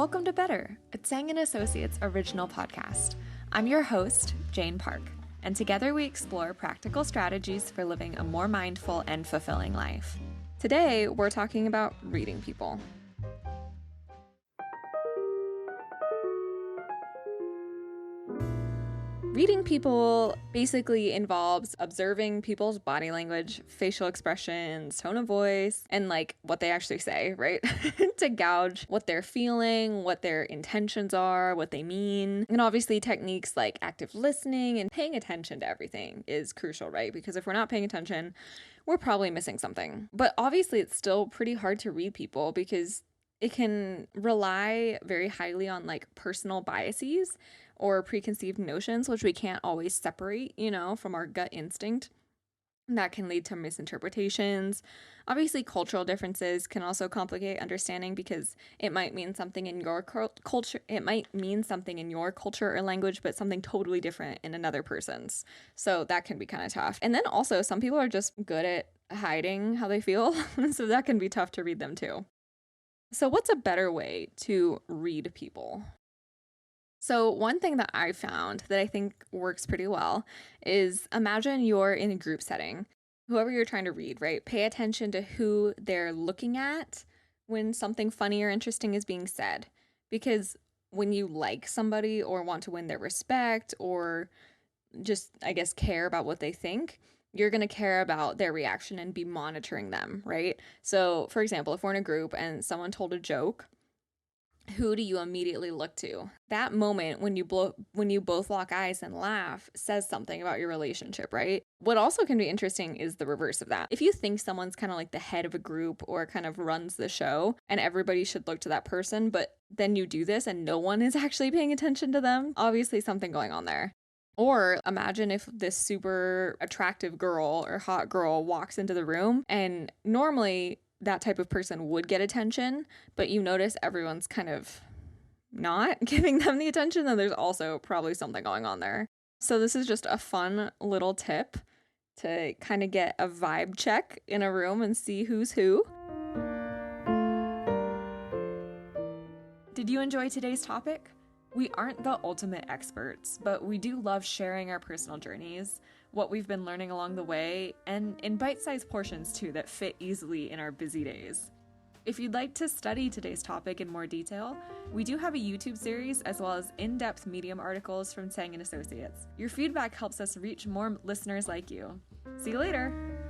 Welcome to Better, a Tsang and Associates original podcast. I'm your host, Jane Park, and together we explore practical strategies for living a more mindful and fulfilling life. Today, we're talking about reading people. Reading people basically involves observing people's body language, facial expressions, tone of voice, and what they actually say, right? To gauge what they're feeling, what their intentions are, what they mean. And obviously techniques like active listening and paying attention to everything is crucial, right? Because if we're not paying attention, we're probably missing something. But obviously it's still pretty hard to read people because it can rely very highly on personal biases or preconceived notions, which we can't always separate, from our gut instinct. That can lead to misinterpretations. Obviously, cultural differences can also complicate understanding because it might mean something in your culture. It might mean something in your culture or language, but something totally different in another person's. So that can be kind of tough. And then also, some people are just good at hiding how they feel. So that can be tough to read them too. So what's a better way to read people? So one thing that I found that I think works pretty well is imagine you're in a group setting, whoever you're trying to read, right? Pay attention to who they're looking at when something funny or interesting is being said. Because when you like somebody or want to win their respect or just, care about what they think, you're going to care about their reaction and be monitoring them, right? So, for example, if we're in a group and someone told a joke, who do you immediately look to? That moment when you both lock eyes and laugh says something about your relationship, right? What also can be interesting is the reverse of that. If you think someone's kind of like the head of a group or kind of runs the show and everybody should look to that person, but then you do this and no one is actually paying attention to them, obviously something going on there. Or imagine if this super attractive girl or hot girl walks into the room and normally that type of person would get attention, but you notice everyone's kind of not giving them the attention, then there's also probably something going on there. So this is just a fun little tip to kind of get a vibe check in a room and see who's who. Did you enjoy today's topic? We aren't the ultimate experts, but we do love sharing our personal journeys, what we've been learning along the way, and in bite-sized portions too that fit easily in our busy days. If you'd like to study today's topic in more detail, we do have a YouTube series as well as in-depth Medium articles from Tsang and Associates. Your feedback helps us reach more listeners like you. See you later!